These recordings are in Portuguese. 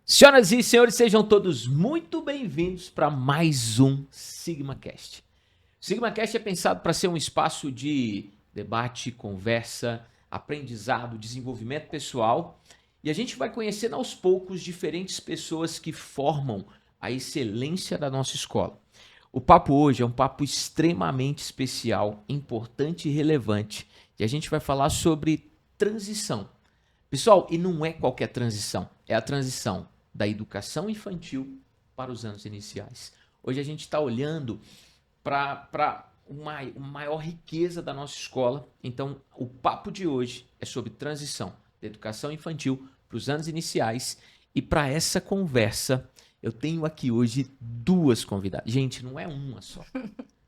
Senhoras e senhores, sejam todos muito bem-vindos para mais um SigmaCast. O SigmaCast é pensado para ser um espaço de debate, conversa, aprendizado, desenvolvimento pessoal, e a gente vai conhecendo aos poucos diferentes pessoas que formam a excelência da nossa escola. O papo hoje é um papo extremamente especial, importante e relevante, e a gente vai falar sobre transição. Pessoal, e não é qualquer transição, é a transição da educação infantil para os anos iniciais. Hoje a gente está olhando para uma maior riqueza da nossa escola. Então, o papo de hoje é sobre transição da educação infantil para os anos iniciais. E para essa conversa, eu tenho aqui hoje duas convidadas. Gente, não é uma só.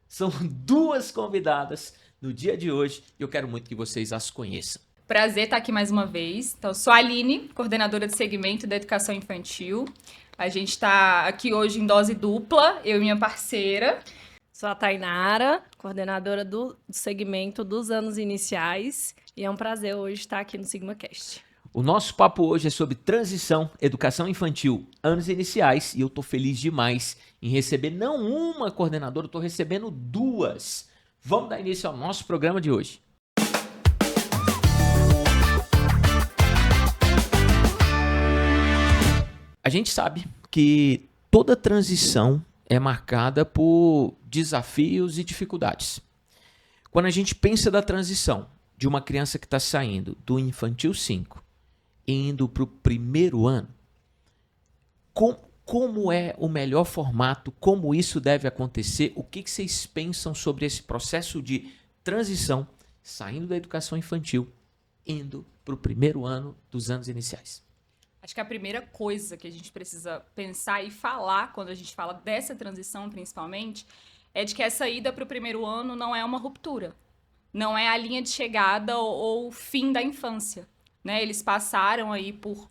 São duas convidadas no dia de hoje e eu quero muito que vocês as conheçam. Prazer estar aqui mais uma vez. Então, sou a Aline, coordenadora de segmento da educação infantil. A gente está aqui hoje em dose dupla, eu e minha parceira. Sou a Tainara, coordenadora do segmento dos anos iniciais. E é um prazer hoje estar aqui no SigmaCast. O nosso papo hoje é sobre transição, educação infantil, anos iniciais. E eu estou feliz demais em receber não uma coordenadora, eu estou recebendo duas. Vamos dar início ao nosso programa de hoje. A gente sabe que toda transição é marcada por desafios e dificuldades. Quando a gente pensa da transição de uma criança que está saindo do infantil 5 e indo para o primeiro ano, como é o melhor formato, como isso deve acontecer, o que vocês pensam sobre esse processo de transição, saindo da educação infantil, indo para o primeiro ano dos anos iniciais? Acho que a primeira coisa que a gente precisa pensar e falar, quando a gente fala dessa transição principalmente, é de que essa ida para o primeiro ano não é uma ruptura. Não é a linha de chegada ou o fim da infância, né? Eles passaram aí por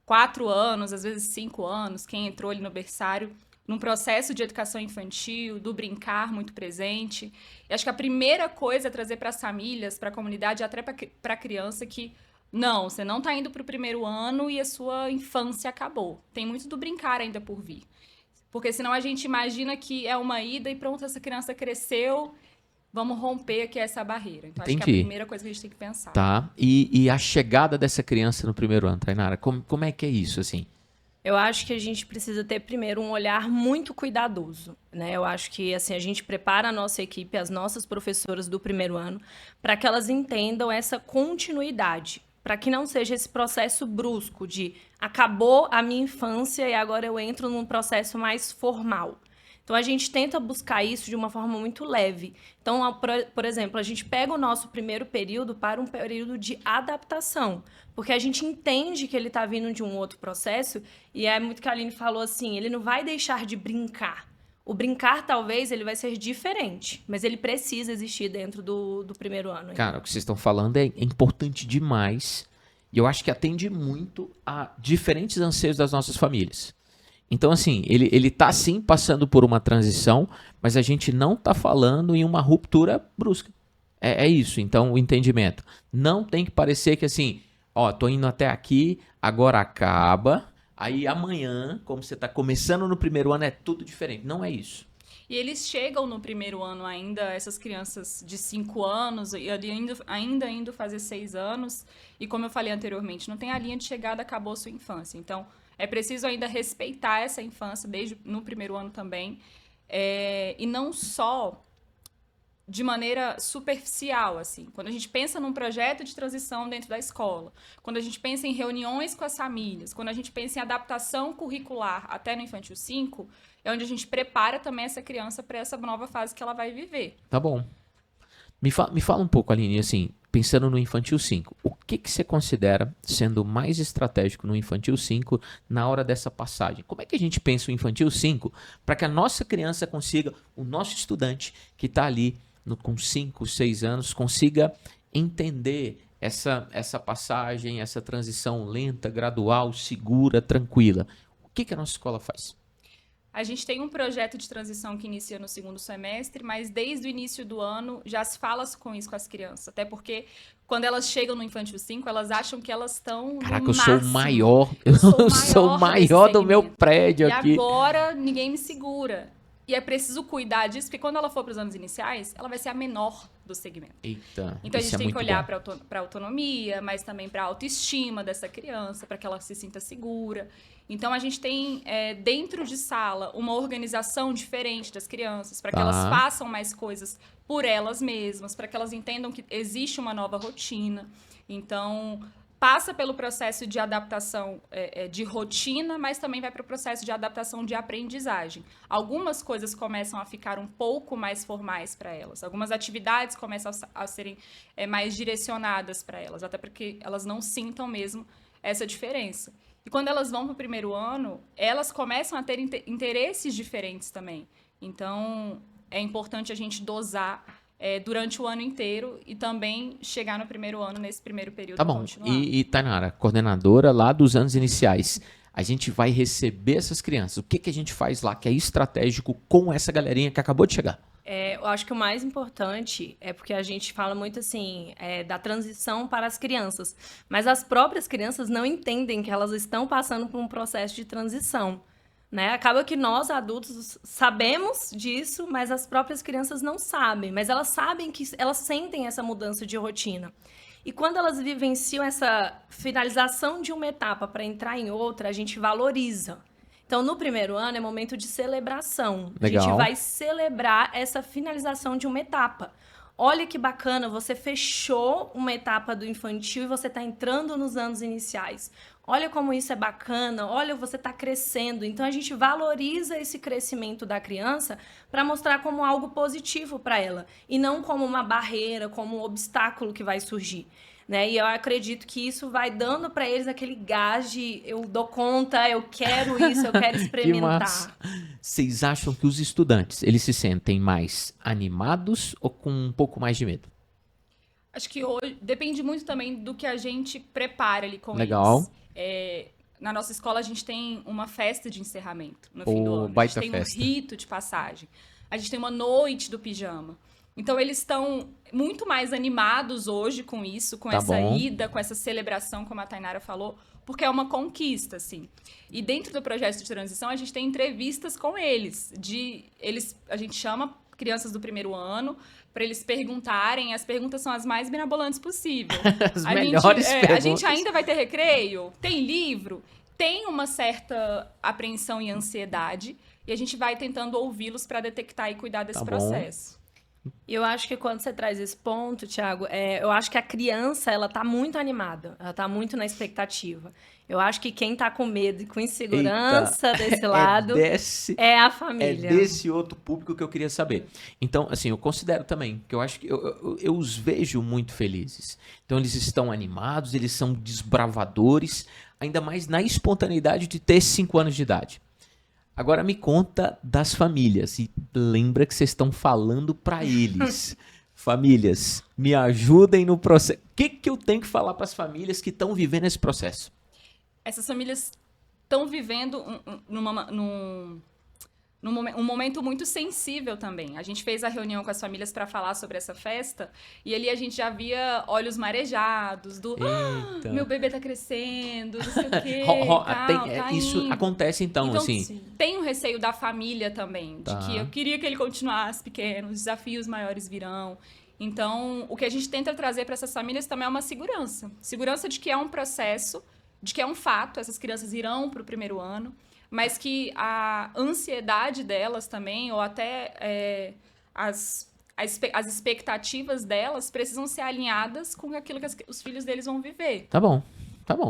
4 anos, às vezes 5 anos, quem entrou ali no berçário, num processo de educação infantil, do brincar muito presente. E acho que a primeira coisa é trazer para as famílias, para a comunidade, até para a criança que não, você não está indo para o primeiro ano e a sua infância acabou. Tem muito do brincar ainda por vir. Porque senão a gente imagina que é uma ida e pronto, essa criança cresceu, vamos romper aqui essa barreira. Então, Entendi. acho que é a primeira coisa que a gente tem que pensar. Tá. E a chegada dessa criança no primeiro ano, Tainara, como é que é isso, assim? Eu acho que a gente precisa ter, primeiro, um olhar muito cuidadoso, né? Eu acho que, assim, a gente prepara a nossa equipe, as nossas professoras do primeiro ano, para que elas entendam essa continuidade, para que não seja esse processo brusco de acabou a minha infância e agora eu entro num processo mais formal. Então, a gente tenta buscar isso de uma forma muito leve. Então, por exemplo, a gente pega o nosso primeiro período para um período de adaptação, porque a gente entende que ele está vindo de um outro processo, e é muito que a Aline falou assim, ele não vai deixar de brincar. O brincar, talvez, ele vai ser diferente, mas ele precisa existir dentro do primeiro ano. Cara, o que vocês estão falando é importante demais, e eu acho que atende muito a diferentes anseios das nossas famílias. Então, assim, ele tá sim passando por uma transição, mas a gente não tá falando em uma ruptura brusca. É isso, então, o entendimento. Não tem que parecer que assim, ó, tô indo até aqui, agora acaba, aí amanhã, como você tá começando no primeiro ano, é tudo diferente. Não é isso. E eles chegam no primeiro ano ainda, essas crianças de 5 anos, e ainda indo fazer 6 anos, e como eu falei anteriormente, não tem a linha de chegada, acabou a sua infância. Então, é preciso ainda respeitar essa infância desde no primeiro ano também, e não só de maneira superficial, assim. Quando a gente pensa num projeto de transição dentro da escola, quando a gente pensa em reuniões com as famílias, quando a gente pensa em adaptação curricular até no infantil 5, é onde a gente prepara também essa criança para essa nova fase que ela vai viver. Tá bom. Me fala um pouco, Aline, assim, pensando no infantil 5, o que você considera sendo mais estratégico no infantil 5 na hora dessa passagem? Como é que a gente pensa o infantil 5 para que a nossa criança consiga, o nosso estudante que está ali com 5, 6 anos, consiga entender essa passagem, essa transição lenta, gradual, segura, tranquila? O que a nossa escola faz? A gente tem um projeto de transição que inicia no segundo semestre, mas desde o início do ano já se fala com isso com as crianças. Até porque quando elas chegam no Infantil 5, elas acham que elas estão Caraca, no eu sou o máximo. maior. Eu Eu sou o maior do meu prédio E aqui. agora ninguém me segura. E é preciso cuidar disso, porque quando ela for para os anos iniciais, ela vai ser a menor do segmento. Eita, Então a isso gente é tem que muito olhar bom. para a autonomia, mas também para a autoestima dessa criança, para que ela se sinta segura. Então a gente tem dentro de sala uma organização diferente das crianças, para que elas Tá. façam mais coisas por elas mesmas, para que elas entendam que existe uma nova rotina. Então passa pelo processo de adaptação de rotina, mas também vai para o processo de adaptação de aprendizagem. Algumas coisas começam a ficar um pouco mais formais para elas. Algumas atividades começam a serem mais direcionadas para elas, até porque elas não sintam mesmo essa diferença. E quando elas vão para o primeiro ano, elas começam a ter interesses diferentes também. Então, é importante a gente dosar durante o ano inteiro e também chegar no primeiro ano, nesse primeiro período, Tá bom. continuar. E Tainara, coordenadora lá dos anos iniciais, a gente vai receber essas crianças. O que que a gente faz lá que é estratégico com essa galerinha que acabou de chegar? Eu acho que o mais importante é porque a gente fala muito assim da transição para as crianças, mas as próprias crianças não entendem que elas estão passando por um processo de transição, né? Acaba que nós adultos sabemos disso, mas as próprias crianças não sabem, mas elas sabem que elas sentem essa mudança de rotina. E quando elas vivenciam essa finalização de uma etapa para entrar em outra, a gente valoriza. Então, no primeiro ano é momento de celebração. Legal. A gente vai celebrar essa finalização de uma etapa. Olha que bacana, você fechou uma etapa do infantil e você está entrando nos anos iniciais. Olha como isso é bacana, olha, você está crescendo. Então, a gente valoriza esse crescimento da criança para mostrar como algo positivo para ela e não como uma barreira, como um obstáculo que vai surgir. Né? E eu acredito que isso vai dando para eles aquele gás de eu dou conta, eu quero isso, eu quero Que experimentar. massa. Vocês acham que os estudantes, eles se sentem mais animados ou com um pouco mais de medo? Acho que hoje depende muito também do que a gente prepara ali com Legal. eles. Na nossa escola a gente tem uma festa de encerramento no fim do ano. A Baita gente tem festa. um rito de passagem. A gente tem uma noite do pijama. Então eles estão muito mais animados hoje com isso, com Tá essa bom. ida, com essa celebração, como a Tainara falou, porque é uma conquista, assim. E dentro do projeto de transição a gente tem entrevistas com eles. A gente chama crianças do primeiro ano para eles perguntarem. As perguntas são as mais mirabolantes possível. As melhores A perguntas. gente ainda vai ter recreio? Tem livro? Tem uma certa apreensão e ansiedade. E a gente vai tentando ouvi-los para detectar e cuidar desse Tá bom. processo. E eu acho que quando você traz esse ponto, Thiago, eu acho que a criança, ela tá muito animada, ela tá muito na expectativa. Eu acho que quem tá com medo e com insegurança desse lado é a família. É desse outro público que eu queria saber. Então, assim, eu considero também, que eu acho que eu os vejo muito felizes. Então, eles estão animados, eles são desbravadores, ainda mais na espontaneidade de ter 5 anos de idade. Agora me conta das famílias e lembra que vocês estão falando para eles. Famílias, me ajudem no processo. O que eu tenho que falar para as famílias que estão vivendo esse processo? Essas famílias estão vivendo um momento muito sensível também. A gente fez a reunião com as famílias para falar sobre essa festa e ali a gente já via olhos marejados do Eita. meu bebê tá crescendo, não sei o quê, Isso indo. acontece então, assim. sim. Tem um receio da família também, Tá. de que eu queria que ele continuasse pequeno, os desafios maiores virão. Então, o que a gente tenta trazer para essas famílias também é uma segurança. Segurança de que é um processo, de que é um fato, essas crianças irão para o primeiro ano, mas que a ansiedade delas também, ou até as expectativas delas precisam ser alinhadas com aquilo que os filhos deles vão viver. Tá bom.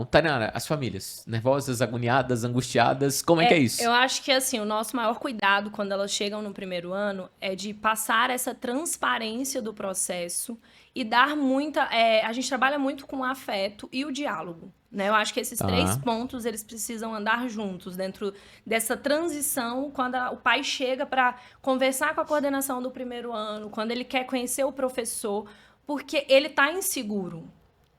Tainara, as famílias, nervosas, agoniadas, angustiadas, como é que é isso? Eu acho que, assim, o nosso maior cuidado quando elas chegam no primeiro ano é de passar essa transparência do processo e dar muita... a gente trabalha muito com o afeto e o diálogo, né? Eu acho que esses 3 pontos, eles precisam andar juntos dentro dessa transição, quando o pai chega para conversar com a coordenação do primeiro ano, quando ele quer conhecer o professor, porque ele está inseguro.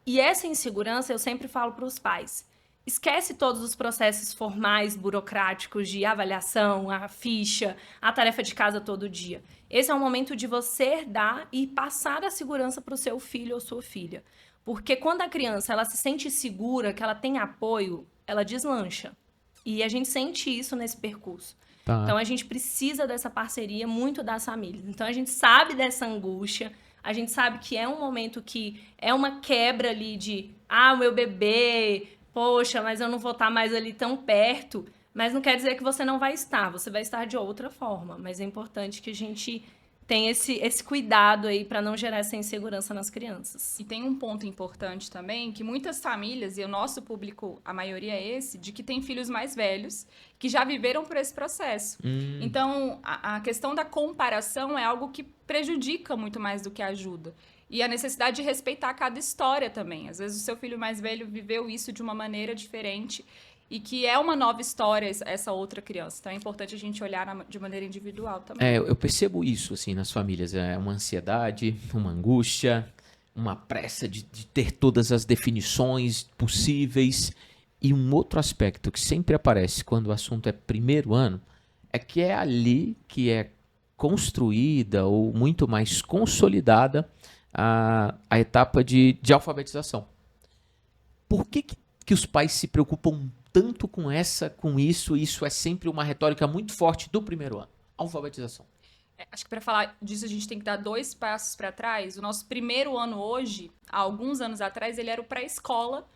E essa insegurança, eu sempre falo para os pais, esquece todos os processos formais, burocráticos de avaliação, a ficha, a tarefa de casa todo dia. Esse é o momento de você dar e passar a segurança para o seu filho ou sua filha. Porque quando a criança ela se sente segura, que ela tem apoio, ela deslancha. E a gente sente isso nesse percurso. Tá. Então, a gente precisa dessa parceria muito das famílias. Então, a gente sabe dessa angústia, a gente sabe que é um momento que é uma quebra ali de, o meu bebê, poxa, mas eu não vou estar mais ali tão perto. Mas não quer dizer que você não vai estar, você vai estar de outra forma. Mas é importante que a gente tenha esse cuidado aí para não gerar essa insegurança nas crianças. E tem um ponto importante também, que muitas famílias, e o nosso público, a maioria é esse, de que tem filhos mais velhos, que já viveram por esse processo. Então, a questão da comparação é algo que prejudica muito mais do que ajuda. E a necessidade de respeitar cada história também. Às vezes o seu filho mais velho viveu isso de uma maneira diferente, e que é uma nova história essa outra criança. Então é importante a gente olhar de maneira individual também. Eu percebo isso, assim, nas famílias. É uma ansiedade, uma angústia, uma pressa de ter todas as definições possíveis. E um outro aspecto que sempre aparece quando o assunto é primeiro ano é que é ali que é construída ou muito mais consolidada a etapa de alfabetização. Por que os pais se preocupam tanto com isso? Isso é sempre uma retórica muito forte do primeiro ano. Alfabetização. Acho que para falar disso a gente tem que dar 2 passos para trás. O nosso primeiro ano hoje, há alguns anos atrás, ele era o pré-escola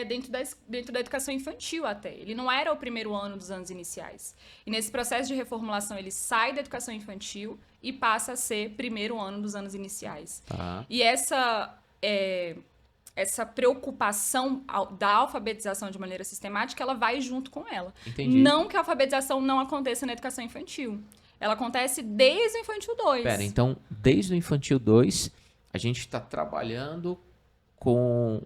dentro da educação infantil até. Ele não era o primeiro ano dos anos iniciais. E nesse processo de reformulação ele sai da educação infantil e passa a ser primeiro ano dos anos iniciais. Tá. E essa preocupação da alfabetização de maneira sistemática, ela vai junto com ela. Entendi. Não que a alfabetização não aconteça na educação infantil. Ela acontece desde o infantil 2. Pera, então, desde o infantil 2, a gente está trabalhando com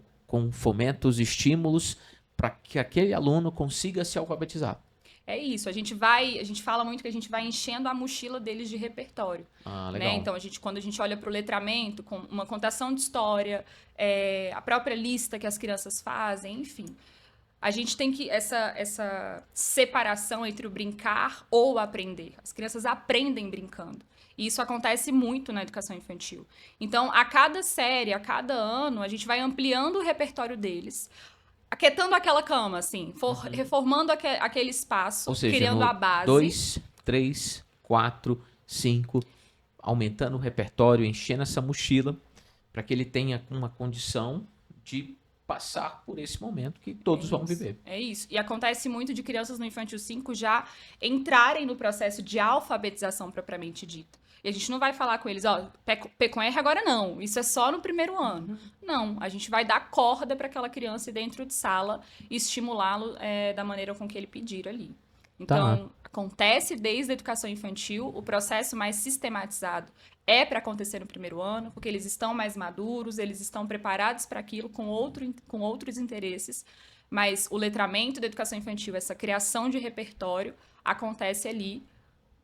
fomentos, estímulos, para que aquele aluno consiga se alfabetizar. É isso, a gente fala muito que a gente vai enchendo a mochila deles de repertório. Legal. Né? Então, quando a gente olha para o letramento, com uma contação de história, a própria lista que as crianças fazem, enfim. A gente tem que essa separação entre o brincar ou o aprender. As crianças aprendem brincando. E isso acontece muito na educação infantil. Então, a cada série, a cada ano, a gente vai ampliando o repertório deles. Aquietando aquela cama, assim, reformando aquele espaço, ou seja, criando a base. 2, 3, 4, 5, aumentando o repertório, enchendo essa mochila, para que ele tenha uma condição de passar por esse momento que todos vão viver. É isso. E acontece muito de crianças no Infantil 5 já entrarem no processo de alfabetização propriamente dita. E a gente não vai falar com eles, P com R agora não, isso é só no primeiro ano. Não, a gente vai dar corda para aquela criança dentro de sala e estimulá-lo da maneira com que ele pedir ali. Então, acontece desde a educação infantil, o processo mais sistematizado é para acontecer no primeiro ano, porque eles estão mais maduros, eles estão preparados para aquilo com outros interesses, mas o letramento da educação infantil, essa criação de repertório, acontece ali,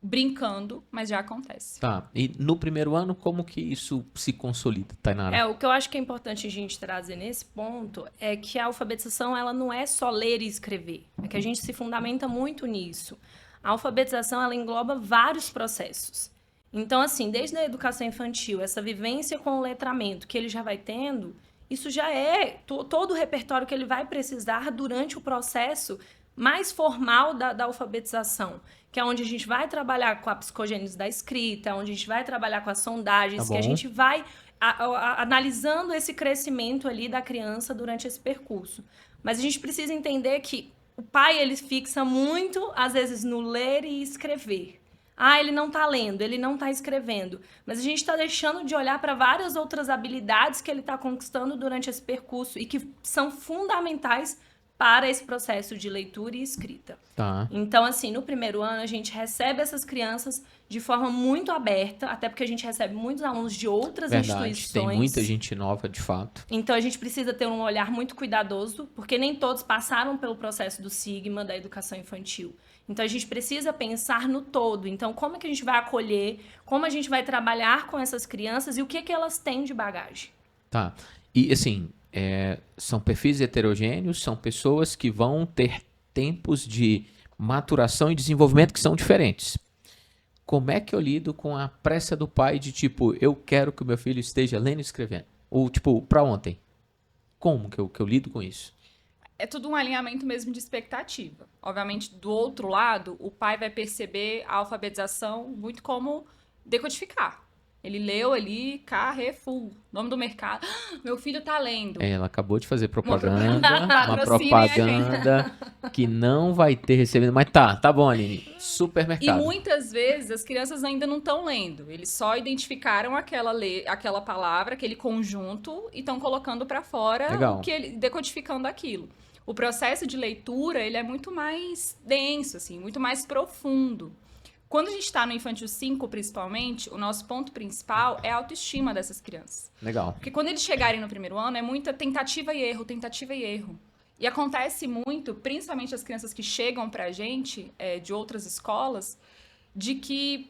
brincando, mas já acontece. Tá, e no primeiro ano, como que isso se consolida, Tainara? O que eu acho que é importante a gente trazer nesse ponto é que a alfabetização, ela não é só ler e escrever. É que a gente se fundamenta muito nisso. A alfabetização, ela engloba vários processos. Então, assim, desde a educação infantil, essa vivência com o letramento que ele já vai tendo, isso já é todo o repertório que ele vai precisar durante o processo mais formal da alfabetização, que é onde a gente vai trabalhar com a psicogênese da escrita, onde a gente vai trabalhar com as sondagens, que a gente vai analisando esse crescimento ali da criança durante esse percurso. Mas a gente precisa entender que o pai, ele fixa muito, às vezes, no ler e escrever. Ele não está lendo, ele não está escrevendo. Mas a gente está deixando de olhar para várias outras habilidades que ele está conquistando durante esse percurso e que são fundamentais para esse processo de leitura e escrita. Tá. Então, assim, no primeiro ano, a gente recebe essas crianças de forma muito aberta, até porque a gente recebe muitos alunos de outras instituições. Tem muita gente nova, de fato. Então, a gente precisa ter um olhar muito cuidadoso, porque nem todos passaram pelo processo do Sigma, da educação infantil. Então, a gente precisa pensar no todo. Então, como é que a gente vai acolher, como a gente vai trabalhar com essas crianças e o que elas têm de bagagem. Tá. E, assim, são perfis heterogêneos, são pessoas que vão ter tempos de maturação e desenvolvimento que são diferentes. Como é que eu lido com a pressa do pai de, tipo, eu quero que o meu filho esteja lendo e escrevendo? Ou, tipo, para ontem? Como que eu lido com isso? É tudo um alinhamento mesmo de expectativa. Obviamente, do outro lado, o pai vai perceber a alfabetização muito como decodificar. Ele leu ali Carrefour, nome do mercado. Meu filho tá lendo. Ela acabou de fazer propaganda, uma Patrocinem a gente. propaganda que não vai ter recebido. Mas tá bom, Aline. E Supermercado. muitas vezes as crianças ainda não estão lendo. Eles só identificaram aquela palavra, aquele conjunto e estão colocando para fora Legal. decodificando aquilo. O processo de leitura, ele é muito mais denso, assim, muito mais profundo. Quando a gente está no infantil 5, principalmente, o nosso ponto principal é a autoestima dessas crianças. Legal. Porque quando eles chegarem no primeiro ano, é muita tentativa e erro, tentativa e erro. E acontece muito, principalmente as crianças que chegam pra gente, de outras escolas, de que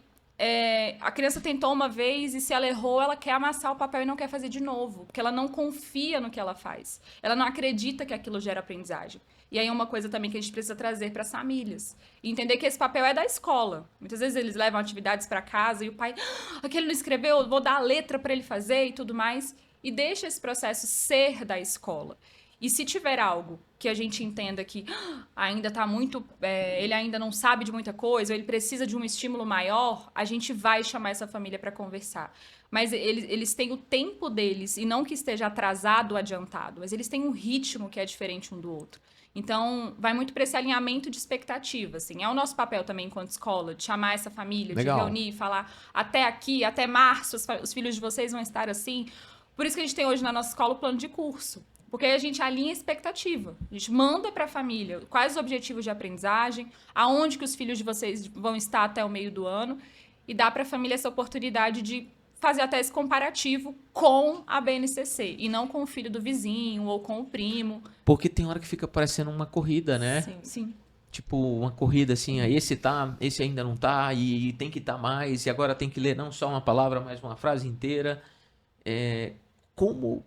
a criança tentou uma vez e se ela errou, ela quer amassar o papel e não quer fazer de novo. Porque ela não confia no que ela faz. Ela não acredita que aquilo gera aprendizagem. E aí é uma coisa também que a gente precisa trazer para as famílias. E entender que esse papel é da escola. Muitas vezes eles levam atividades para casa e o pai, aquele não escreveu, vou dar a letra para ele fazer e tudo mais. E deixa esse processo ser da escola. E se tiver algo que a gente entenda que ainda está muito... ele ainda não sabe de muita coisa, ou ele precisa de um estímulo maior, a gente vai chamar essa família para conversar. Mas eles têm o tempo deles, e não que esteja atrasado ou adiantado, mas eles têm um ritmo que é diferente um do outro. Então, vai muito para esse alinhamento de expectativa, assim. É o nosso papel também, enquanto escola, de chamar essa família, Legal. de reunir e falar até aqui, até março, os filhos de vocês vão estar assim. Por isso que a gente tem hoje na nossa escola o plano de curso. Porque aí a gente alinha a expectativa. A gente manda para a família quais os objetivos de aprendizagem, aonde que os filhos de vocês vão estar até o meio do ano, e dá para a família essa oportunidade de fazer até esse comparativo com a BNCC, e não com o filho do vizinho ou com o primo. Porque tem hora que fica parecendo uma corrida, né? Sim. Tipo, uma corrida assim, esse ainda não tá, e tem que estar mais, e agora tem que ler não só uma palavra, mas uma frase inteira.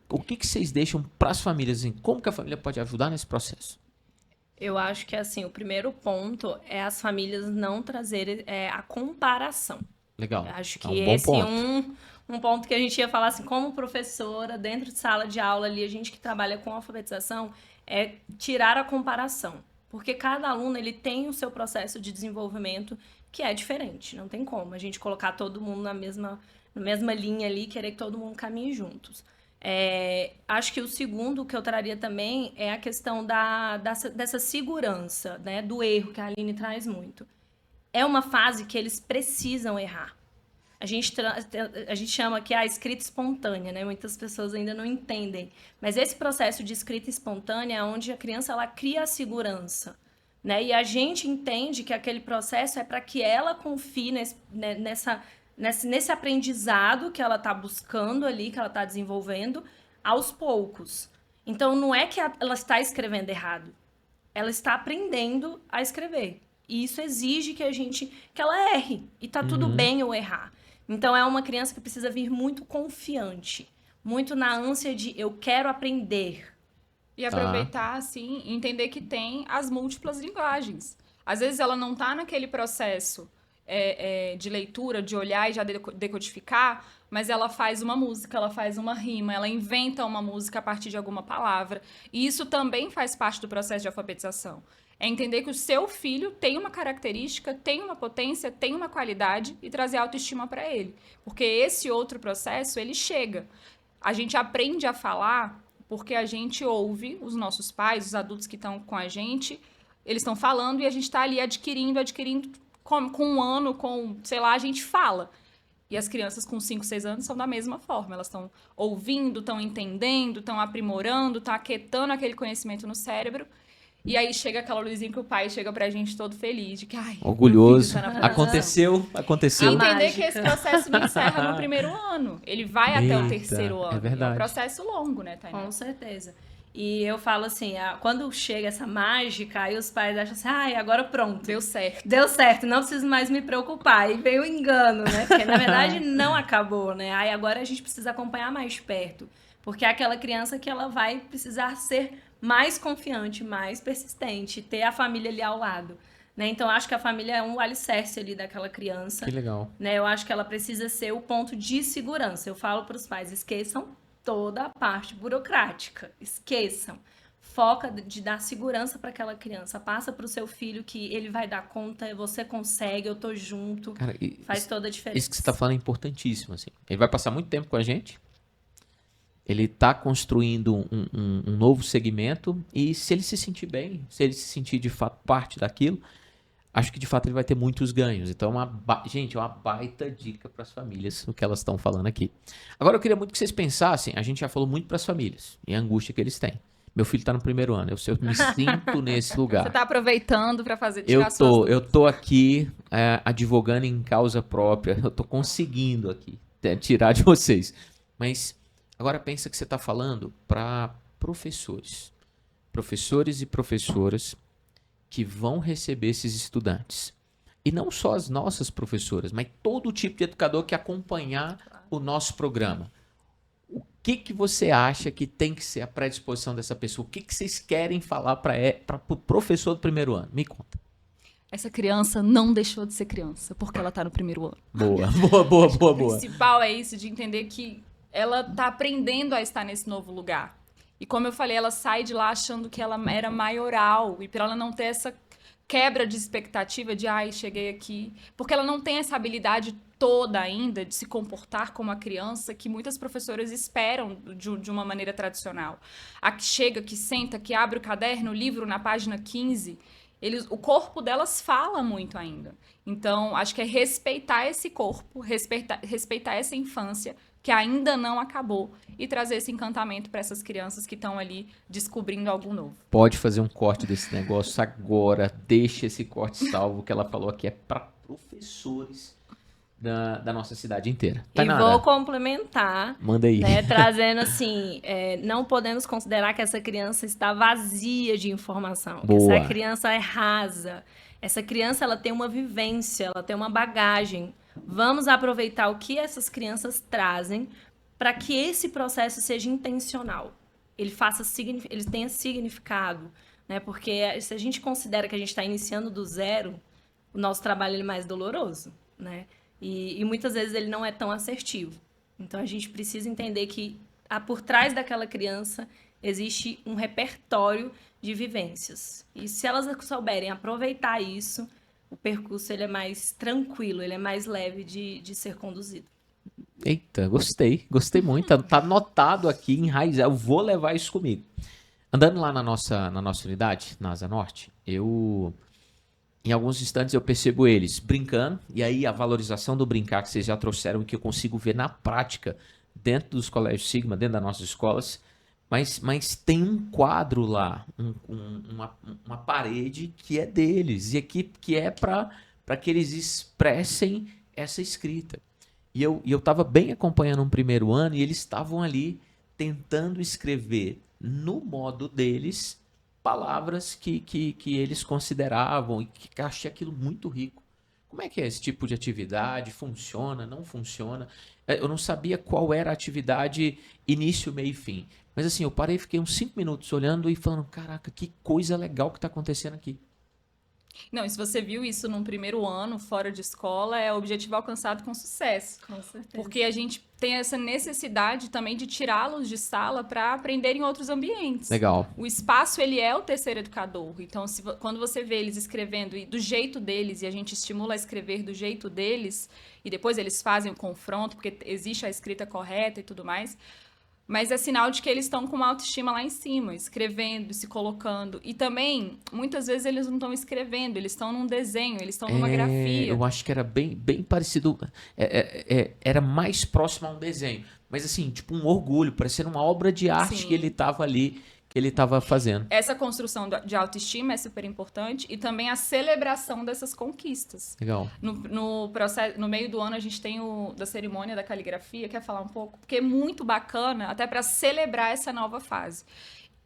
O que vocês deixam para as famílias, assim? Como que a família pode ajudar nesse processo? Eu acho que, assim, o primeiro ponto é as famílias não trazerem a comparação. Legal. Eu acho que É um bom esse ponto. um ponto que a gente ia falar, assim, como professora, dentro de sala de aula ali, a gente que trabalha com alfabetização, é tirar a comparação. Porque cada aluno, ele tem o seu processo de desenvolvimento que é diferente. Não tem como a gente colocar todo mundo na mesma linha ali, querer que todo mundo caminhe juntos. Acho que o segundo que eu traria também é a questão dessa segurança, né, do erro, que a Aline traz muito. É uma fase que eles precisam errar. A gente chama que a escrita espontânea, né? Muitas pessoas ainda não entendem. Mas esse processo de escrita espontânea é onde a criança ela cria a segurança, né? E a gente entende que aquele processo é para que ela confie nesse aprendizado que ela está buscando ali, que ela está desenvolvendo aos poucos. Então, não é que ela está escrevendo errado. Ela está aprendendo a escrever. E isso exige que ela erre. E tá tudo bem eu errar. Então, é uma criança que precisa vir muito confiante. Muito na ânsia de eu quero aprender. E aproveitar, assim, e entender que tem as múltiplas linguagens. Às vezes ela não tá naquele processo de leitura, de olhar e já decodificar, mas ela faz uma música, ela faz uma rima, ela inventa uma música a partir de alguma palavra. E isso também faz parte do processo de alfabetização. É entender que o seu filho tem uma característica, tem uma potência, tem uma qualidade e trazer autoestima para ele. Porque esse outro processo, ele chega. A gente aprende a falar porque a gente ouve os nossos pais, os adultos que estão com a gente, eles estão falando e a gente está ali adquirindo, com um ano, sei lá, a gente fala. E as crianças com 5, 6 anos são da mesma forma. Elas estão ouvindo, estão entendendo, estão aprimorando, estão aquietando aquele conhecimento no cérebro. E aí chega aquela luzinha que o pai chega pra gente todo feliz, de que, ai, orgulhoso. meu filho tá na Aconteceu. E entender mágica. que esse processo não encerra no primeiro ano. Ele vai até o Eita, terceiro ano. é verdade. É um processo longo, né, Tainá? Com certeza. E eu falo assim, quando chega essa mágica, aí os pais acham assim, ai, agora pronto. Deu certo. Deu certo, não preciso mais me preocupar. E veio o engano, né? Porque, na verdade, não acabou, né? Aí agora a gente precisa acompanhar mais perto. Porque é aquela criança que ela vai precisar ser mais confiante, mais persistente, ter a família ali ao lado. Né? Então, acho que a família é um alicerce ali daquela criança. Que legal. Né? Eu acho que ela precisa ser o ponto de segurança. Eu falo para os pais, esqueçam toda a parte burocrática. Esqueçam. Foca de dar segurança para aquela criança. Passa para o seu filho que ele vai dar conta, você consegue, eu tô junto. Cara, Faz toda a diferença. isso que você tá falando é importantíssimo, assim. Ele vai passar muito tempo com a gente, ele tá construindo um novo segmento, e se ele se sentir bem, se ele se sentir de fato parte daquilo, acho que de fato ele vai ter muitos ganhos. Então, gente, é uma baita dica para as famílias, o que elas estão falando aqui. Agora, eu queria muito que vocês pensassem, a gente já falou muito para as famílias, e a angústia que eles têm. Meu filho tá no primeiro ano, eu me sinto nesse lugar. Você tá aproveitando para fazer tirar suas dúvidas. Eu tô aqui advogando em causa própria, eu tô conseguindo aqui tirar de vocês. Mas agora pensa que você tá falando para professores e professoras que vão receber esses estudantes. E não só as nossas professoras, mas todo tipo de educador que acompanhar o nosso programa. O que você acha que tem que ser a predisposição dessa pessoa? O que vocês querem falar para o professor do primeiro ano? Me conta. Essa criança não deixou de ser criança, porque ela tá no primeiro ano. Boa. O principal é isso, de entender que ela tá aprendendo a estar nesse novo lugar. E como eu falei, ela sai de lá achando que ela era maioral. E para ela não ter essa quebra de expectativa de, ai, cheguei aqui. Porque ela não tem essa habilidade toda ainda de se comportar como a criança que muitas professoras esperam de uma maneira tradicional. A que chega, que senta, que abre o caderno, o livro na página 15, o corpo delas fala muito ainda. Então, acho que é respeitar esse corpo, respeitar essa infância que ainda não acabou e trazer esse encantamento para essas crianças que estão ali descobrindo algo novo. Pode fazer um corte desse negócio agora, deixa esse corte salvo, que ela falou aqui é para professores da nossa cidade inteira. Tainara, e vou complementar, manda aí. Né, trazendo assim, não podemos considerar que essa criança está vazia de informação. Boa. Essa criança é rasa. Essa criança ela tem uma vivência, ela tem uma bagagem. Vamos aproveitar o que essas crianças trazem para que esse processo seja intencional. Ele tenha significado, né? Porque se a gente considera que a gente está iniciando do zero, o nosso trabalho é mais doloroso, né? E muitas vezes ele não é tão assertivo. Então, a gente precisa entender que por trás daquela criança existe um repertório de vivências. E se elas souberem aproveitar isso, o percurso ele é mais tranquilo, ele é mais leve de ser conduzido. Eita, gostei muito. Tá anotado aqui, enraizado. Eu vou levar isso comigo. Andando lá na nossa unidade, na Asa Norte, em alguns instantes eu percebo eles brincando, e aí a valorização do brincar que vocês já trouxeram e que eu consigo ver na prática dentro dos colégios Sigma, dentro das nossas escolas, mas tem um quadro lá, uma parede que é deles, e aqui que é para que eles expressem essa escrita. E eu estava bem acompanhando um primeiro ano, e eles estavam ali tentando escrever no modo deles palavras que eles consideravam, e que eu achei aquilo muito rico. Como é que é esse tipo de atividade? Funciona? Não funciona? Eu não sabia qual era a atividade início, meio e fim. Mas assim, eu parei e fiquei uns 5 minutos olhando e falando, caraca, que coisa legal que está acontecendo aqui. Não, e se você viu isso num primeiro ano, fora de escola, é o objetivo alcançado com sucesso. Com certeza. Porque a gente tem essa necessidade também de tirá-los de sala para aprender em outros ambientes. Legal. O espaço, ele é o terceiro educador. Então, quando você vê eles escrevendo do jeito deles, e a gente estimula a escrever do jeito deles, e depois eles fazem o confronto, porque existe a escrita correta e tudo mais, mas é sinal de que eles estão com uma autoestima lá em cima, escrevendo, se colocando. E também, muitas vezes, eles não estão escrevendo, eles estão num desenho, eles estão numa grafia. Eu acho que era bem parecido, era mais próximo a um desenho. Mas assim, tipo um orgulho, parecendo uma obra de arte. Sim. Que ele estava ali, que ele estava fazendo. Essa construção de autoestima é super importante, e também a celebração dessas conquistas. Legal. No processo, no meio do ano a gente tem da cerimônia da caligrafia. Quer falar um pouco? Porque é muito bacana, até para celebrar essa nova fase.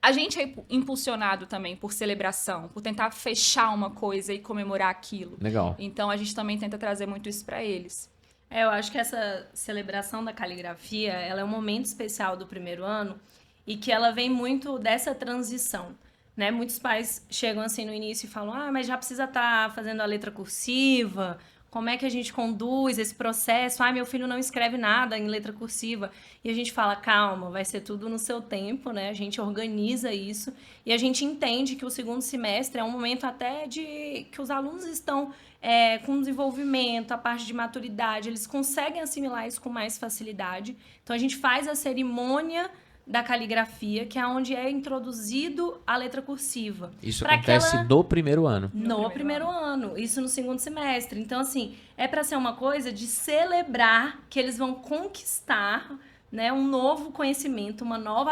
A gente é impulsionado também por celebração, por tentar fechar uma coisa e comemorar aquilo. Legal. Então a gente também tenta trazer muito isso para eles. Eu acho que essa celebração da caligrafia, ela é um momento especial do primeiro ano, e que ela vem muito dessa transição, né? Muitos pais chegam assim no início e falam, mas já precisa estar fazendo a letra cursiva, como é que a gente conduz esse processo? Meu filho não escreve nada em letra cursiva. E a gente fala, calma, vai ser tudo no seu tempo, né? A gente organiza isso e a gente entende que o segundo semestre é um momento até de que os alunos estão com desenvolvimento, a parte de maturidade, eles conseguem assimilar isso com mais facilidade. Então, a gente faz a cerimônia da caligrafia, que é onde é introduzido a letra cursiva. Isso acontece no primeiro ano. No primeiro ano. Isso no segundo semestre. Então, assim, é para ser uma coisa de celebrar que eles vão conquistar, né, um novo conhecimento, uma nova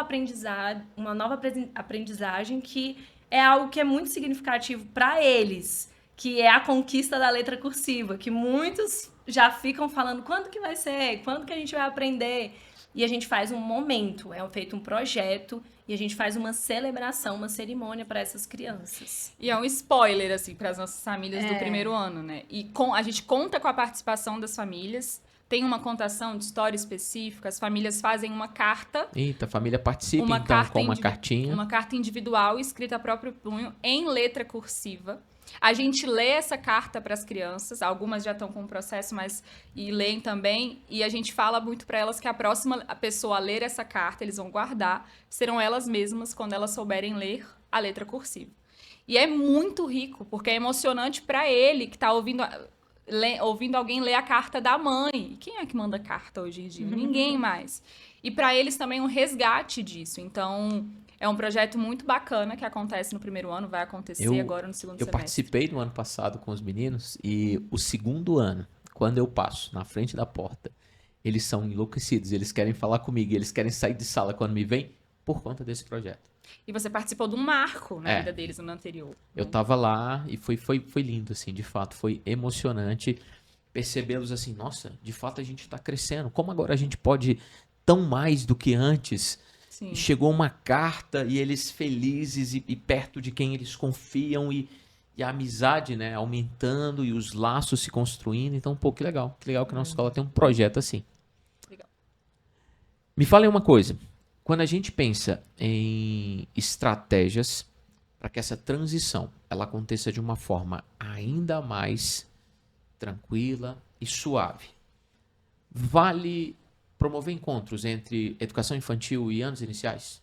aprendizagem que é algo que é muito significativo para eles, que é a conquista da letra cursiva, que muitos já ficam falando quando que vai ser, quando que a gente vai aprender. E a gente faz um momento, é feito um projeto e a gente faz uma celebração, uma cerimônia para essas crianças. E é um spoiler, assim, para as nossas famílias do primeiro ano, né? E a gente conta com a participação das famílias, tem uma contação de história específica, as famílias fazem uma carta. Eita, a família participa, então, com uma cartinha. Uma carta individual, escrita a próprio punho, em letra cursiva. A gente lê essa carta para as crianças, algumas já estão com o processo, e leem também, e a gente fala muito para elas que a próxima pessoa a ler essa carta, eles vão guardar, serão elas mesmas quando elas souberem ler a letra cursiva. E é muito rico, porque é emocionante para ele que está ouvindo alguém ler a carta da mãe. E quem é que manda carta hoje em dia? Ninguém mais. E para eles também um resgate disso. Então, é um projeto muito bacana que acontece no primeiro ano, vai acontecer agora no segundo semestre. Eu participei no ano passado com os meninos e o segundo ano, quando eu passo na frente da porta, eles são enlouquecidos, eles querem falar comigo, eles querem sair de sala quando me vêm por conta desse projeto. E você participou de um marco na vida deles no ano anterior. Eu tava lá e foi lindo, assim, de fato, foi emocionante percebê-los assim, nossa, de fato a gente tá crescendo, como agora a gente pode tão mais do que antes? Sim. Chegou uma carta e eles felizes e perto de quem eles confiam e a amizade, né, aumentando e os laços se construindo. Então, pô, que legal que a nossa escola tem um projeto assim. Legal. Me falem uma coisa, quando a gente pensa em estratégias para que essa transição ela aconteça de uma forma ainda mais tranquila e suave, vale promover encontros entre educação infantil e anos iniciais?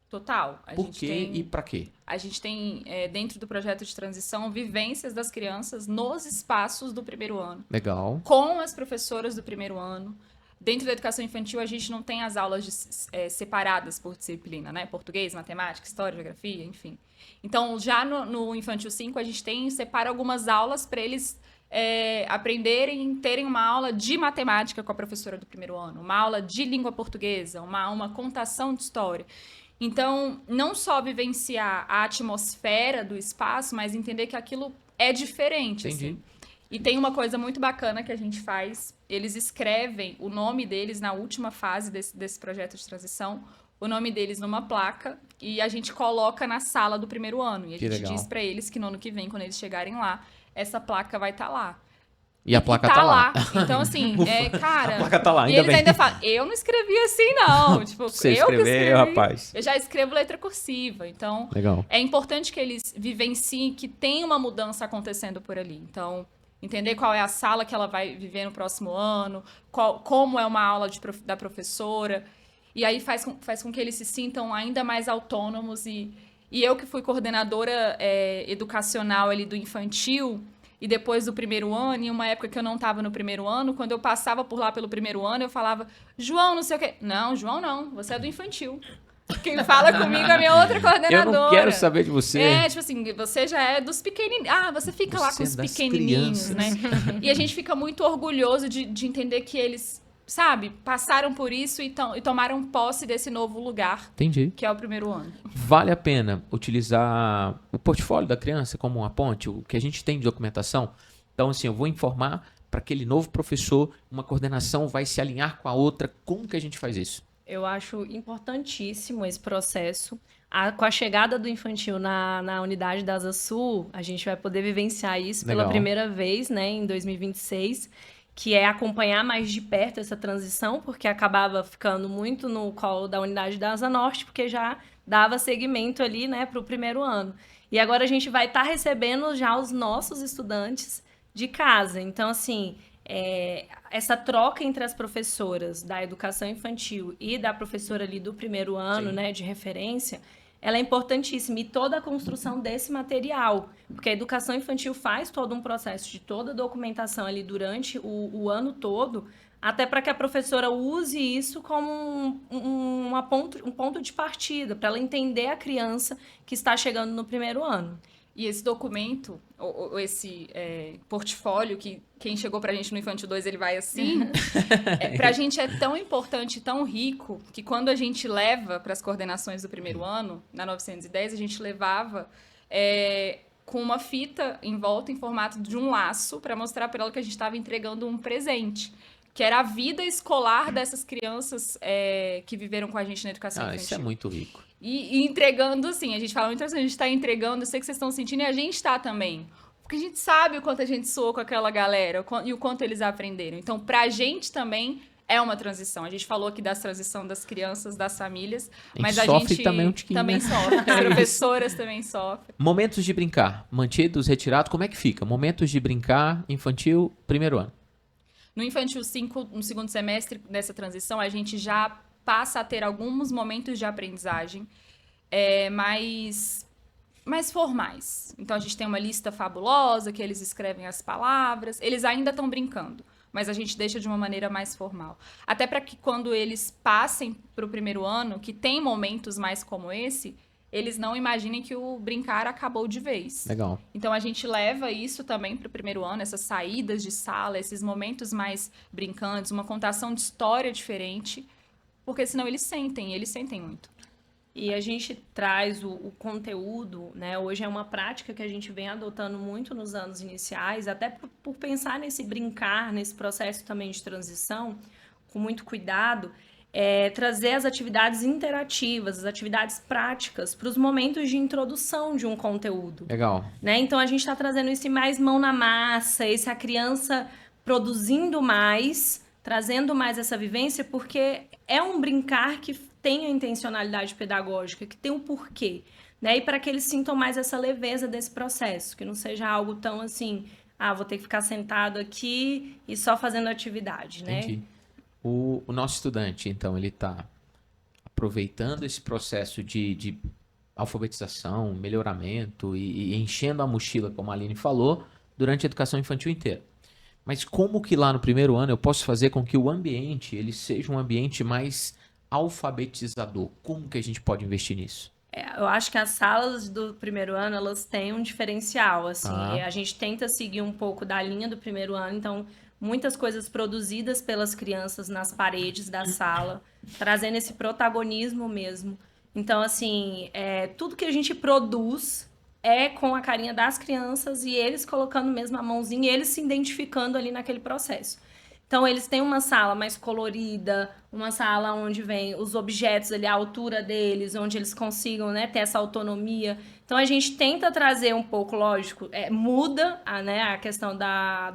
Total. Por quê e para quê? A gente tem, dentro do projeto de transição, vivências das crianças nos espaços do primeiro ano. Legal. Com as professoras do primeiro ano. Dentro da educação infantil, a gente não tem as aulas separadas por disciplina, né? Português, matemática, história, geografia, enfim. Então, já no Infantil 5, a gente separa algumas aulas para eles aprenderem, terem uma aula de matemática com a professora do primeiro ano, uma aula de língua portuguesa, uma contação de história. Então, não só vivenciar a atmosfera do espaço, mas entender que aquilo é diferente. Entendi. Assim. E tem uma coisa muito bacana que a gente faz, eles escrevem o nome deles na última fase desse projeto de transição, o nome deles numa placa, e a gente coloca na sala do primeiro ano. E a gente diz para eles que no ano que vem, quando eles chegarem lá, essa placa vai estar lá. E a placa tá lá. Então, assim, cara... A placa tá lá, ainda bem. E eles ainda falam, eu não escrevi assim, não. Tipo, você escreveu, rapaz. Eu já escrevo letra cursiva. Então, legal. É importante que eles vivenciem que tem uma mudança acontecendo por ali. Então, entender qual é a sala que ela vai viver no próximo ano, como é uma aula da professora. E aí faz com que eles se sintam ainda mais autônomos. E eu que fui coordenadora educacional ali do infantil... E depois do primeiro ano, em uma época que eu não estava no primeiro ano, quando eu passava por lá pelo primeiro ano, eu falava, João, não sei o quê. Não, João não, você é do infantil. Quem fala comigo é a minha outra coordenadora. Eu não quero saber de você. Tipo assim, você já é dos pequenininhos. Ah, você fica lá com os pequenininhos, né? E a gente fica muito orgulhoso de entender que eles, sabe, passaram por isso e tomaram posse desse novo lugar. Entendi. Que é o primeiro ano. Vale a pena utilizar o portfólio da criança como uma ponte, o que a gente tem de documentação? Então, assim, eu vou informar para aquele novo professor, uma coordenação vai se alinhar com a outra. Como que a gente faz isso? Eu acho importantíssimo esse processo. Com a chegada do infantil na unidade da Asa Sul, a gente vai poder vivenciar isso pela primeira vez, né, em 2026, que é acompanhar mais de perto essa transição, porque acabava ficando muito no colo da unidade da Asa Norte, porque já dava seguimento ali, né, para o primeiro ano. E agora a gente vai estar recebendo já os nossos estudantes de casa. Então, assim, essa troca entre as professoras da educação infantil e da professora ali do primeiro ano, né, de referência, ela é importantíssima. E toda a construção desse material, porque a educação infantil faz todo um processo de toda a documentação ali durante o ano todo, até para que a professora use isso como um ponto de partida, para ela entender a criança que está chegando no primeiro ano. E esse documento, ou esse portfólio, que quem chegou pra gente no Infantil 2, ele vai assim, pra gente é tão importante, tão rico, que quando a gente leva para as coordenações do primeiro ano, na 910, a gente levava com uma fita em volta, em formato de um laço, para mostrar para ela que a gente estava entregando um presente, que era a vida escolar dessas crianças que viveram com a gente na educação infantil. Isso é muito rico. E entregando, assim, a gente fala muito assim, a gente tá entregando, eu sei que vocês estão sentindo, e a gente tá também. Porque a gente sabe o quanto a gente soou com aquela galera e o quanto eles aprenderam. Então, pra gente também é uma transição. A gente falou aqui da transição das crianças, das famílias, mas a gente também um tiquinho, também né? sofre. As professoras também sofrem. Momentos de brincar, mantidos, retirados, como é que fica? Momentos de brincar, infantil, primeiro ano. No Infantil 5, no segundo semestre dessa transição, a gente já passa a ter alguns momentos de aprendizagem mais formais. Então, a gente tem uma lista fabulosa, que eles escrevem as palavras. Eles ainda estão brincando, mas a gente deixa de uma maneira mais formal. Até para que quando eles passem para o primeiro ano, que tem momentos mais como esse, eles não imaginem que o brincar acabou de vez. Legal. Então, a gente leva isso também para o primeiro ano, essas saídas de sala, esses momentos mais brincantes, uma contação de história diferente, porque senão eles sentem muito. E a gente traz o conteúdo, né? Hoje é uma prática que a gente vem adotando muito nos anos iniciais, até por pensar nesse brincar, nesse processo também de transição, com muito cuidado, trazer as atividades interativas, as atividades práticas para os momentos de introdução de um conteúdo. Legal. Né? Então, a gente está trazendo esse mais mão na massa, a criança produzindo mais, trazendo mais essa vivência, porque é um brincar que tem a intencionalidade pedagógica, que tem um porquê, né? E para que eles sintam mais essa leveza desse processo, que não seja algo tão assim, vou ter que ficar sentado aqui e só fazendo atividade, né? Entendi. O nosso estudante, então, ele está aproveitando esse processo de alfabetização, melhoramento e enchendo a mochila, como a Aline falou, durante a educação infantil inteira. Mas como que lá no primeiro ano eu posso fazer com que o ambiente ele seja um ambiente mais alfabetizador? Como que a gente pode investir nisso? Eu acho que as salas do primeiro ano, elas têm um diferencial, assim. A gente tenta seguir um pouco da linha do primeiro ano, então muitas coisas produzidas pelas crianças nas paredes da sala, trazendo esse protagonismo mesmo. Então, assim, tudo que a gente produz com a carinha das crianças e eles colocando mesmo a mãozinha e eles se identificando ali naquele processo. Então, eles têm uma sala mais colorida, uma sala onde vem os objetos ali, a altura deles, onde eles consigam, né, ter essa autonomia. Então, a gente tenta trazer um pouco, lógico, muda a questão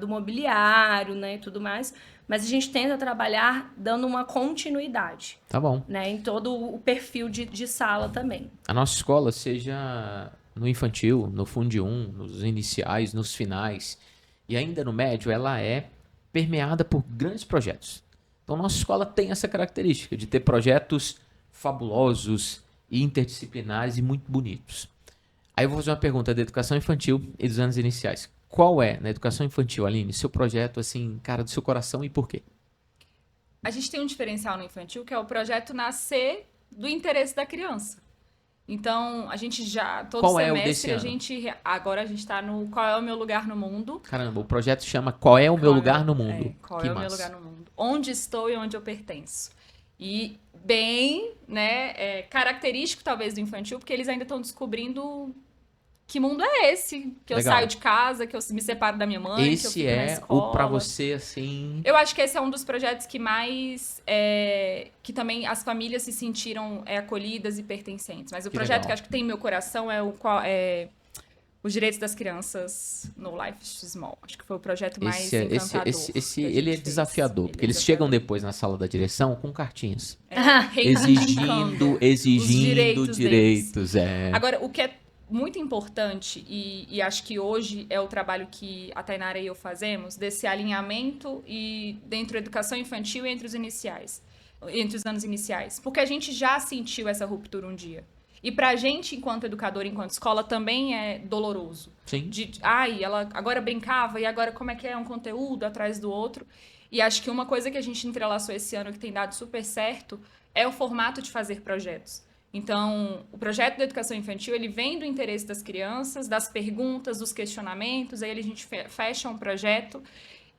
do mobiliário, né, e tudo mais, mas a gente tenta trabalhar dando uma continuidade. Tá bom. Né, em todo o perfil de sala também. A nossa escola, seja no infantil, no Fundi 1, nos iniciais, nos finais, e ainda no médio, ela é permeada por grandes projetos. Então, nossa escola tem essa característica de ter projetos fabulosos e interdisciplinares e muito bonitos. Aí eu vou fazer uma pergunta da educação infantil e dos anos iniciais. Qual é, na educação infantil, Aline, seu projeto, assim, cara do seu coração e por quê? A gente tem um diferencial no infantil, que é o projeto nascer do interesse da criança. Então, a gente já, todo Qual é o semestre, desse ano? agora a gente tá no Qual é o Meu Lugar no Mundo. Caramba, o projeto chama Qual é o Meu Lugar no Mundo? Qual Que é o Meu Lugar no Mundo? Onde estou e onde eu pertenço. E bem, né, característico talvez do infantil, porque eles ainda estão descobrindo que mundo é esse, que eu Legal. saio de casa, que eu me separo da minha mãe, que eu Esse fico na escola. o pra você, assim... Eu acho que esse é um dos projetos que mais... que também as famílias se sentiram acolhidas e pertencentes. Mas o Que projeto legal. que acho que tem no meu coração é os direitos das crianças no Life is Small. Acho que foi o projeto mais encantador. Ele é desafiador, porque eles chegam depois na sala da direção com cartinhas. reivindicando Exigindo os direitos direitos. Agora, o que é muito importante, e acho que hoje é o trabalho que a Tainara e eu fazemos, desse alinhamento e dentro da educação infantil e entre os anos iniciais. Porque a gente já sentiu essa ruptura um dia. E pra gente, enquanto educador, enquanto escola, também é doloroso. Sim. Ela agora brincava, e agora como é que é um conteúdo atrás do outro? E acho que uma coisa que a gente entrelaçou esse ano que tem dado super certo é o formato de fazer projetos. Então, o projeto da educação infantil, ele vem do interesse das crianças, das perguntas, dos questionamentos, aí a gente fecha um projeto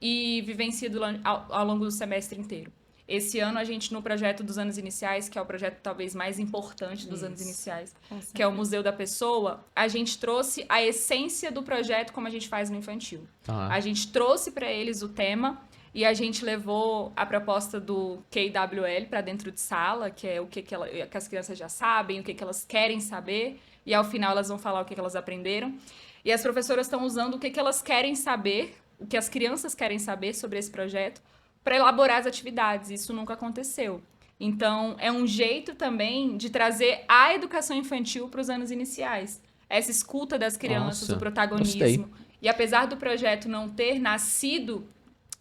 e vivencia ao longo do semestre inteiro. Esse ano, a gente, no projeto dos anos iniciais, que é o projeto talvez mais importante dos anos iniciais, que é o Museu da Pessoa, a gente trouxe a essência do projeto como a gente faz no infantil. A gente trouxe para eles o tema e a gente levou a proposta do KWL para dentro de sala, que é o que as crianças já sabem, o que elas querem saber, e ao final elas vão falar o que elas aprenderam. E as professoras estão usando o que elas querem saber, o que as crianças querem saber sobre esse projeto, para elaborar as atividades. Isso nunca aconteceu. Então, é um jeito também de trazer a educação infantil para os anos iniciais. Essa escuta das crianças, o protagonismo. Gostei. E apesar do projeto não ter nascido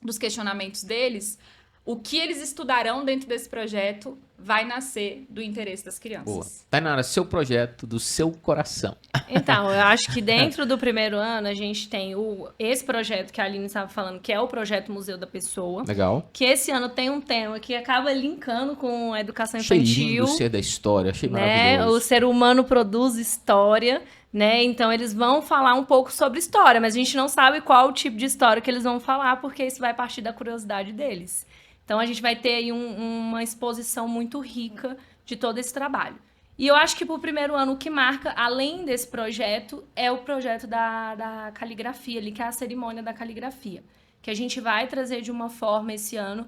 dos questionamentos deles, o que eles estudarão dentro desse projeto vai nascer do interesse das crianças. Boa. Tainara, seu projeto do seu coração. Então, eu acho que dentro do primeiro ano a gente tem esse projeto que a Aline estava falando, que é o projeto Museu da Pessoa. Legal. Que esse ano tem um tema que acaba linkando com a educação Achei infantil. lindo o ser da história, achei né? maravilhoso. O ser humano produz história, né? Então eles vão falar um pouco sobre história, mas a gente não sabe qual o tipo de história que eles vão falar, porque isso vai partir da curiosidade deles. Então a gente vai ter aí uma exposição muito rica de todo esse trabalho. E eu acho que para o primeiro ano o que marca, além desse projeto, é o projeto da caligrafia, ali, que é a cerimônia da caligrafia. Que a gente vai trazer de uma forma esse ano,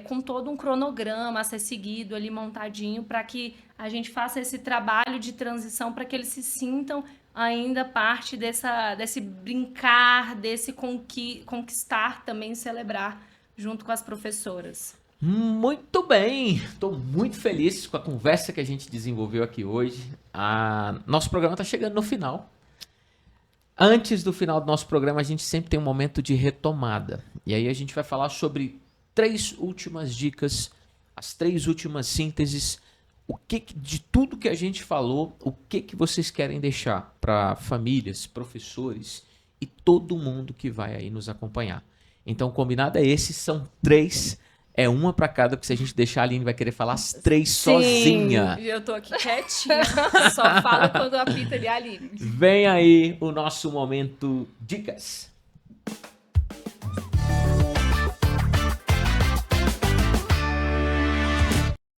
com todo um cronograma a ser seguido ali, montadinho, para que a gente faça esse trabalho de transição, para que eles se sintam ainda parte desse brincar, desse conquistar também, celebrar junto com as professoras. Muito bem, estou muito feliz com a conversa que a gente desenvolveu aqui hoje. Nosso programa está chegando no final. Antes do final do nosso programa, a gente sempre tem um momento de retomada. E aí a gente vai falar sobre 3 últimas dicas, as 3 últimas sínteses, de tudo que a gente falou, o que vocês querem deixar para famílias, professores e todo mundo que vai aí nos acompanhar. Então, o combinado é esse, são 3, é uma para cada, porque se a gente deixar, a Aline vai querer falar as 3 sozinha. E eu tô aqui quietinha, só falo quando apita de Aline. Vem aí o nosso momento dicas.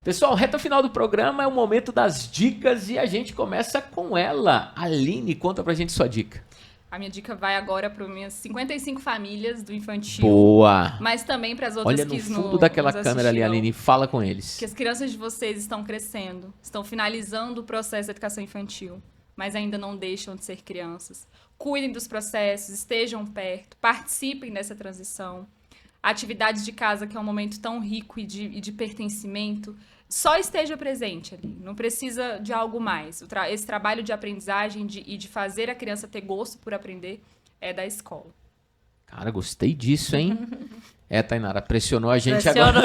Pessoal, reta final do programa é o momento das dicas e a gente começa com ela. Aline, conta pra gente sua dica. A minha dica vai agora para minhas 55 famílias do infantil. Boa! Mas também para as outras Olha que no fundo daquela câmera ali, Aline, fala com eles. Que as crianças de vocês estão crescendo, estão finalizando o processo de educação infantil, mas ainda não deixam de ser crianças. Cuidem dos processos, estejam perto, participem dessa transição. Atividades de casa, que é um momento tão rico e de pertencimento, só esteja presente ali, não precisa de algo mais. Esse trabalho de aprendizagem e de fazer a criança ter gosto por aprender é da escola. Cara, gostei disso, hein? Tainara, pressionou a gente agora.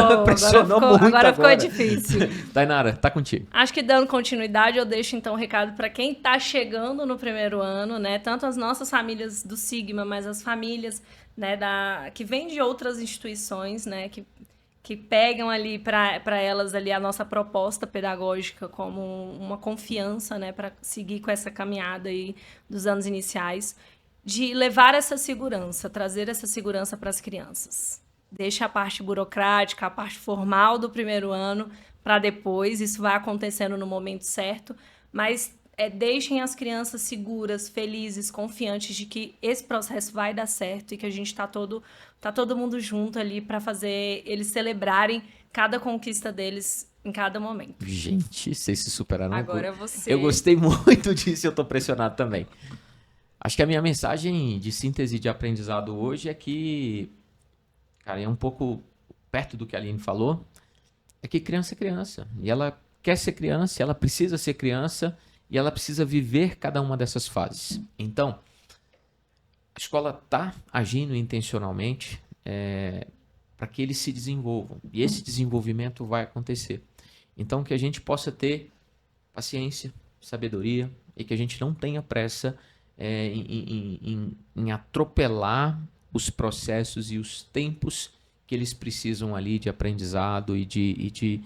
Agora ficou difícil. Tainara, tá contigo. Acho que dando continuidade, eu deixo então um recado para quem tá chegando no primeiro ano, né? Tanto as nossas famílias do Sigma, mas as famílias, né, que vêm de outras instituições, né, que pegam ali para elas ali a nossa proposta pedagógica como uma confiança, né, para seguir com essa caminhada aí dos anos iniciais, de levar essa segurança, trazer essa segurança para as crianças. Deixa a parte burocrática, a parte formal do primeiro ano para depois, isso vai acontecendo no momento certo, mas deixem as crianças seguras, felizes, confiantes de que esse processo vai dar certo e que a gente tá todo mundo junto ali para fazer eles celebrarem cada conquista deles em cada momento. Gente, vocês se superaram. Agora você. Eu gostei muito disso e eu tô pressionado também. Acho que a minha mensagem de síntese de aprendizado hoje é que, cara, é um pouco perto do que a Aline falou, é que criança é criança. E ela quer ser criança, ela precisa ser criança. e ela precisa viver cada uma dessas fases. Então, a escola está agindo intencionalmente para que eles se desenvolvam. E esse desenvolvimento vai acontecer. Então, que a gente possa ter paciência, sabedoria e que a gente não tenha pressa em atropelar os processos e os tempos que eles precisam ali de aprendizado e de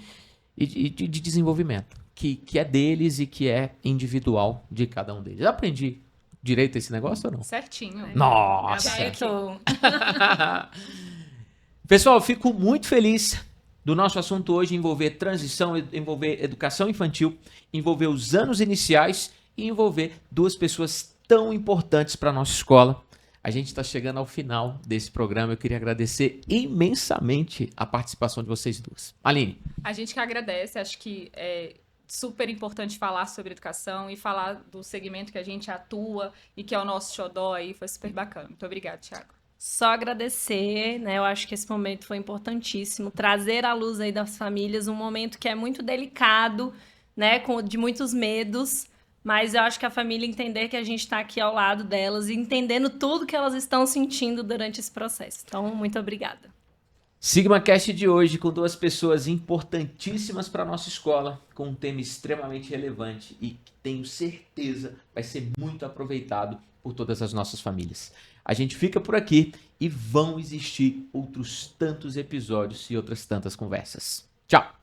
desenvolvimento, que é deles e que é individual de cada um deles. Eu aprendi direito esse negócio ou não? Certinho. Nossa! Certo. Pessoal, eu fico muito feliz do nosso assunto hoje envolver transição, envolver educação infantil, envolver os anos iniciais e envolver duas pessoas tão importantes para a nossa escola. A gente está chegando ao final desse programa. Eu queria agradecer imensamente a participação de vocês duas. Aline. A gente que agradece, acho que é super importante falar sobre educação e falar do segmento que a gente atua e que é o nosso xodó aí, foi super bacana. Muito obrigada, Thiago. Só agradecer, né? Eu acho que esse momento foi importantíssimo, trazer à luz aí das famílias um momento que é muito delicado, né? De muitos medos, mas eu acho que a família entender que a gente está aqui ao lado delas e entendendo tudo que elas estão sentindo durante esse processo. Então, muito obrigada. SigmaCast de hoje com duas pessoas importantíssimas para a nossa escola, com um tema extremamente relevante e que tenho certeza vai ser muito aproveitado por todas as nossas famílias. A gente fica por aqui e vão existir outros tantos episódios e outras tantas conversas. Tchau!